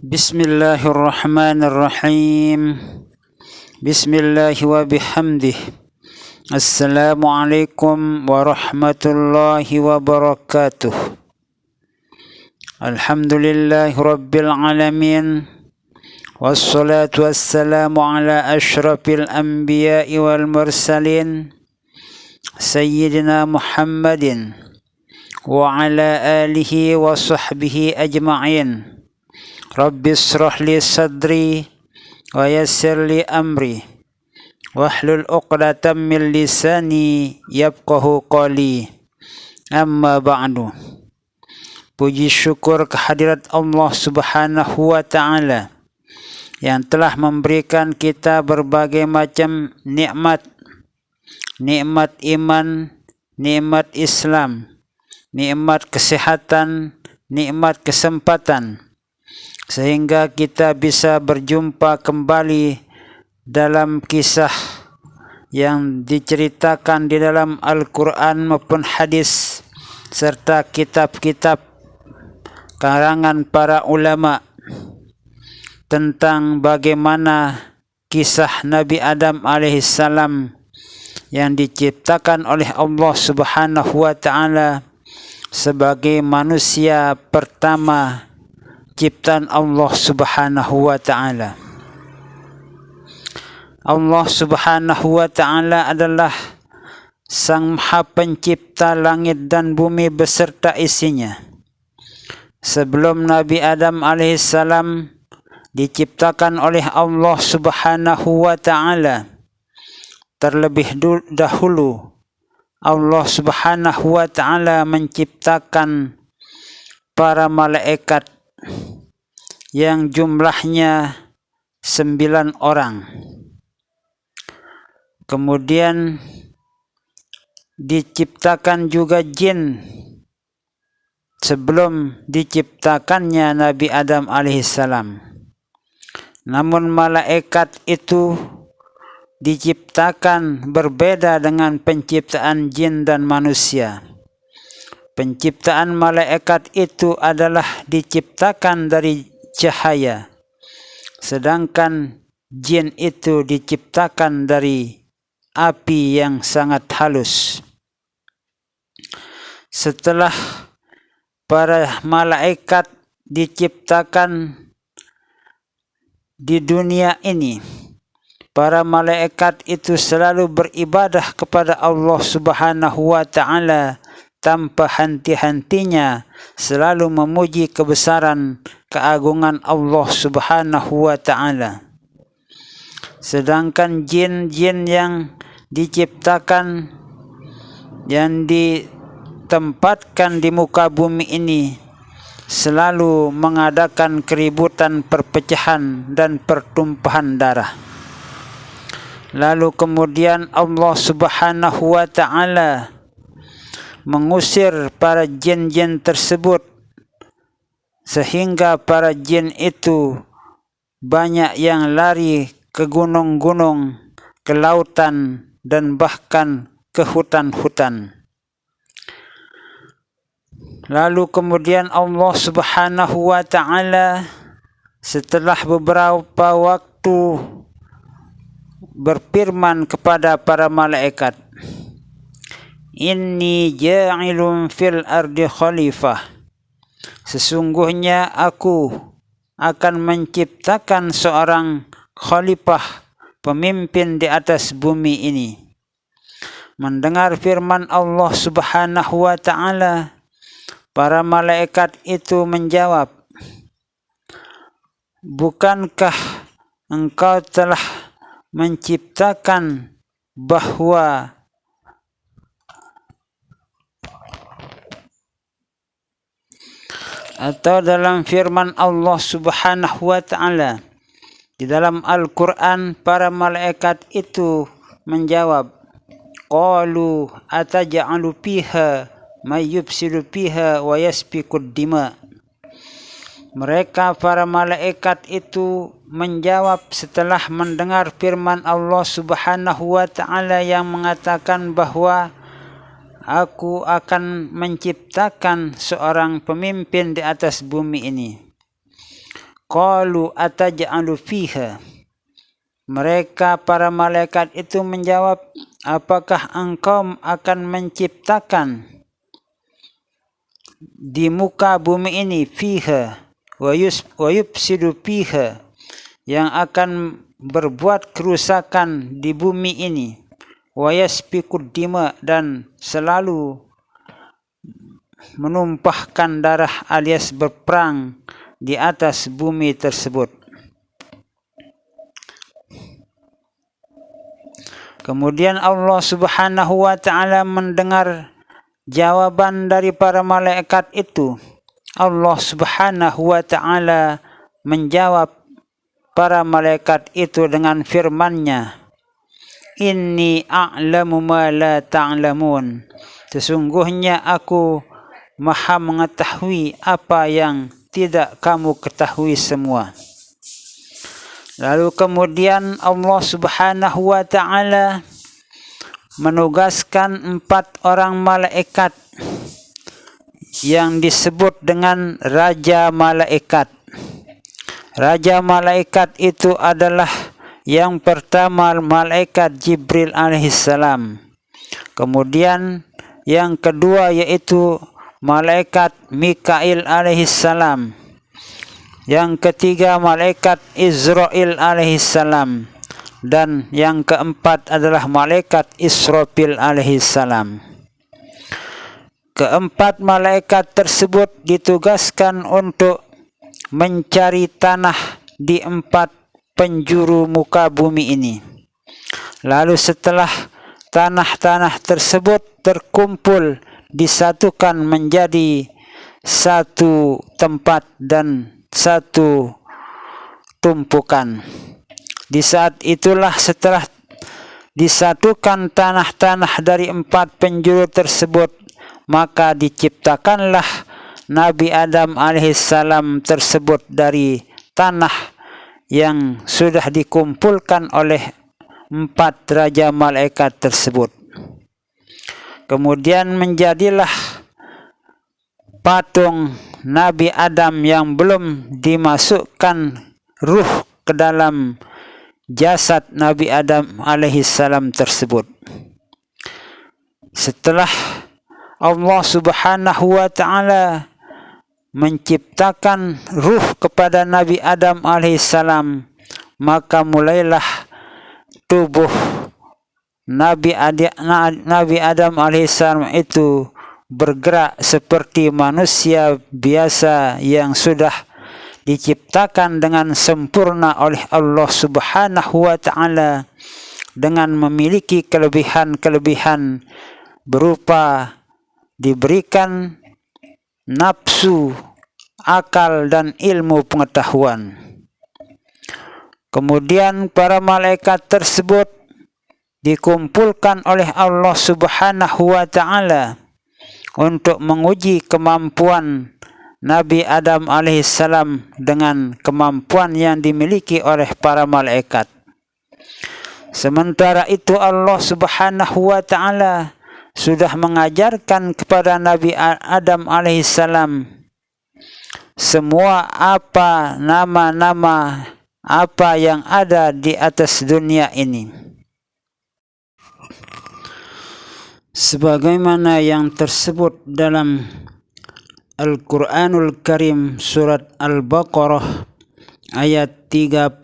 Bismillahirrahmanirrahim. Bismillah wa bihamdih. Assalamualaikum warahmatullahi wabarakatuh. Alhamdulillahi rabbil alamin. Wassalatu wassalamu ala ashrafil anbiya'i wal mursalin Sayyidina Muhammadin wa ala alihi wa sahbihi ajma'in. Rabbi israh li sadri wa yassir li amri wahlul 'uqdatam min lisani yafqahu qawli. Amma ba'du. Puji syukur kehadirat Allah Subhanahu wa taala yang telah memberikan kita berbagai macam nikmat. Nikmat iman, nikmat Islam, nikmat kesehatan, nikmat kesempatan, sehingga kita bisa berjumpa kembali dalam kisah yang diceritakan di dalam Al-Quran maupun hadis serta kitab-kitab karangan para ulama tentang bagaimana kisah Nabi Adam alaihissalam yang diciptakan oleh Allah Subhanahu wa taala sebagai manusia pertama ciptaan Allah Subhanahu wa taala. Allah Subhanahu wa taala adalah Sang Maha Pencipta langit dan bumi beserta isinya. Sebelum Nabi Adam alaihissalam diciptakan oleh Allah Subhanahu wa taala, terlebih dahulu Allah Subhanahu wa taala menciptakan para malaikat yang jumlahnya 9 orang. Kemudian diciptakan juga jin sebelum diciptakannya Nabi Adam alaihissalam. Namun malaikat itu diciptakan berbeda dengan penciptaan jin dan manusia. Penciptaan malaikat itu adalah diciptakan dari cahaya, sedangkan jin itu diciptakan dari api yang sangat halus. Setelah para malaikat diciptakan di dunia ini, para malaikat itu selalu beribadah kepada Allah Subhanahu wa taala tanpa henti-hentinya, selalu memuji kebesaran keagungan Allah Subhanahu wa taala. Sedangkan jin-jin yang diciptakan, yang ditempatkan di muka bumi ini, selalu mengadakan keributan, perpecahan dan pertumpahan darah. Lalu kemudian Allah Subhanahu wa taala mengusir para jin-jin tersebut, sehingga para jin itu banyak yang lari ke gunung-gunung, ke lautan, dan bahkan ke hutan-hutan. Lalu kemudian Allah Subhanahu wa taala setelah beberapa waktu berfirman kepada para malaikat, Inni ja'ilun fil ardi khalifah. Sesungguhnya aku akan menciptakan seorang khalifah, pemimpin di atas bumi ini. Mendengar firman Allah Subhanahu wa taala, para malaikat itu menjawab, Bukankah engkau telah menciptakan bahwa atau dalam firman Allah Subhanahu wa taala di dalam Al-Quran, para malaikat itu menjawab, Qalu ataj'alu fiha may yufsidu fiha wa yasfikud dima. Mereka para malaikat itu menjawab setelah mendengar firman Allah Subhanahu wa taala yang mengatakan bahwa Aku akan menciptakan seorang pemimpin di atas bumi ini. Qalu ataj'alu fiha. Mereka para malaikat itu menjawab, apakah engkau akan menciptakan di muka bumi ini fiha wa yufsidu fiha, yang akan berbuat kerusakan di bumi ini, wa yasfikud dima, dan selalu menumpahkan darah alias berperang di atas bumi tersebut. Kemudian Allah Subhanahu wa ta'ala mendengar jawaban dari para malaikat itu. Allah Subhanahu wa ta'ala menjawab para malaikat itu dengan firman-Nya, Inni a'lamu ma la ta'lamun. Sesungguhnya aku maha mengetahui apa yang tidak kamu ketahui semua. Lalu kemudian Allah Subhanahu wa ta'ala menugaskan 4 orang malaikat yang disebut dengan Raja Malaikat. Raja Malaikat itu adalah yang pertama Malaikat Jibril alaihissalam. Kemudian yang kedua yaitu Malaikat Mikail alaihissalam. Yang ketiga Malaikat Israel alaihissalam. Dan yang keempat adalah Malaikat Israfil alaihissalam. Keempat malaikat tersebut ditugaskan untuk mencari tanah di 4 penjuru muka bumi ini. Lalu setelah tanah-tanah tersebut terkumpul, disatukan menjadi satu tempat dan satu tumpukan. Di saat itulah setelah disatukan tanah-tanah dari 4 penjuru tersebut, maka diciptakanlah Nabi Adam alaihissalam tersebut dari tanah yang sudah dikumpulkan oleh 4 raja malaikat tersebut. Kemudian menjadilah patung Nabi Adam yang belum dimasukkan ruh ke dalam jasad Nabi Adam alaihissalam tersebut. Setelah Allah Subhanahu wa ta'ala menciptakan ruh kepada Nabi Adam alaihissalam, maka mulailah tubuh Nabi Adam alaihissalam itu bergerak seperti manusia biasa yang sudah diciptakan dengan sempurna oleh Allah Subhanahu wa ta'ala, dengan memiliki kelebihan-kelebihan berupa diberikan nafsu, akal, dan ilmu pengetahuan. Kemudian para malaikat tersebut dikumpulkan oleh Allah Subhanahu wa ta'ala untuk menguji kemampuan Nabi Adam alaihissalam dengan kemampuan yang dimiliki oleh para malaikat. Sementara itu Allah Subhanahu wa ta'ala sudah mengajarkan kepada Nabi Adam alaihissalam semua nama-nama apa yang ada di atas dunia ini. Sebagaimana yang tersebut dalam Al-Quranul Karim surat Al-Baqarah ayat 31.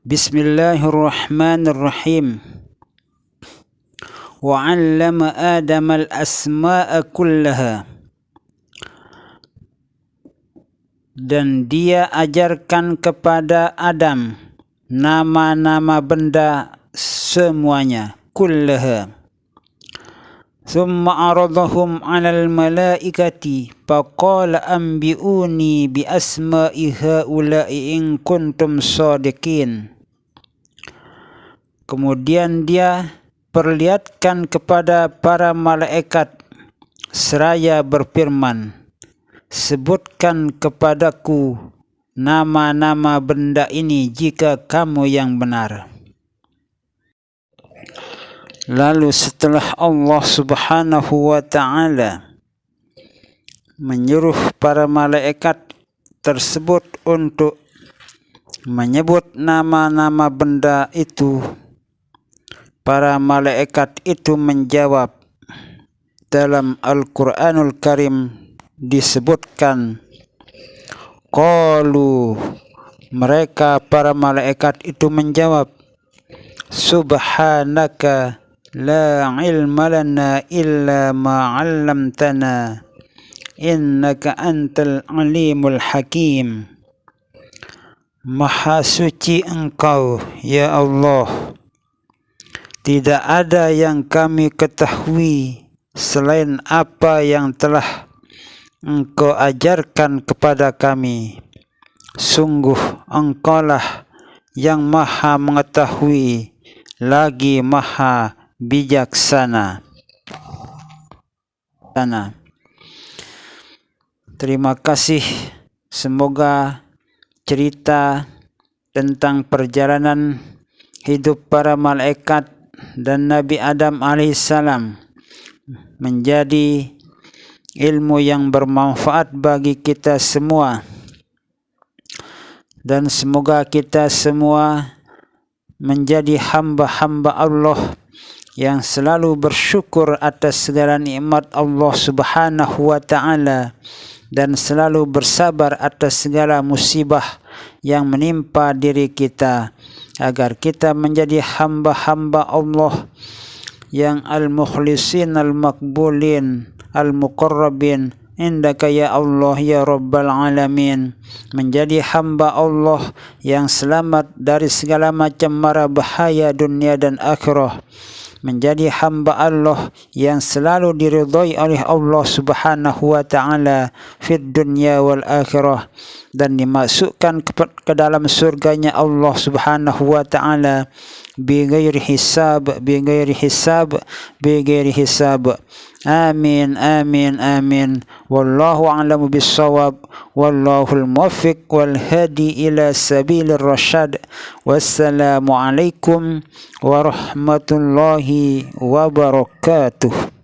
Bismillahirrahmanirrahim. Wa 'allama Adama al-asma'a kullaha. Dan dia ajarkan kepada Adam nama-nama benda semuanya, kullaha. Thumma aradahum 'alal malaikati faqala anbi'uni bi asma'i haula'i in kuntum shadiqin. Kemudian dia perlihatkan kepada para malaikat seraya berfirman, sebutkan kepadaku nama-nama benda ini jika kamu yang benar. Lalu setelah Allah Subhanahu wa ta'ala menyuruh para malaikat tersebut untuk menyebut nama-nama benda itu, para malaikat itu menjawab. Dalam Al-Quranul Karim disebutkan, qalu, mereka para malaikat itu menjawab, subhanaka la ilma lana illa ma 'allamtana innaka antal alimul hakim. Maha suci Engkau, ya Allah, tidak ada yang kami ketahui selain apa yang telah Engkau ajarkan kepada kami. Sungguh Engkaulah yang maha mengetahui lagi maha bijaksana. Terima kasih. Semoga cerita tentang perjalanan hidup para malaikat dan Nabi Adam alaihissalam menjadi ilmu yang bermanfaat bagi kita semua, dan semoga kita semua menjadi hamba-hamba Allah yang selalu bersyukur atas segala nikmat Allah Subhanahu wa ta'ala, dan selalu bersabar atas segala musibah yang menimpa diri kita, agar kita menjadi hamba-hamba Allah yang al-mukhlisin, al-makbulin, al-muqarrabin indaka ya Allah ya Rabbal Alamin, menjadi hamba Allah yang selamat dari segala macam mara bahaya dunia dan akhirah, menjadi hamba Allah yang selalu diridhai oleh Allah Subhanahu wa ta'ala fid dunya wal akhirah, dan dimasukkan ke dalam surganya Allah Subhanahu wa ta'ala bighairi hisab, bighairi hisab, bighairi hisab. Amin, amin, amin. Wallahu a'lamu bissawab. Wallahul muwaffiq wal hadi ila sabilir rasyad. Wassalamu alaikum warahmatullahi wabarakatuh.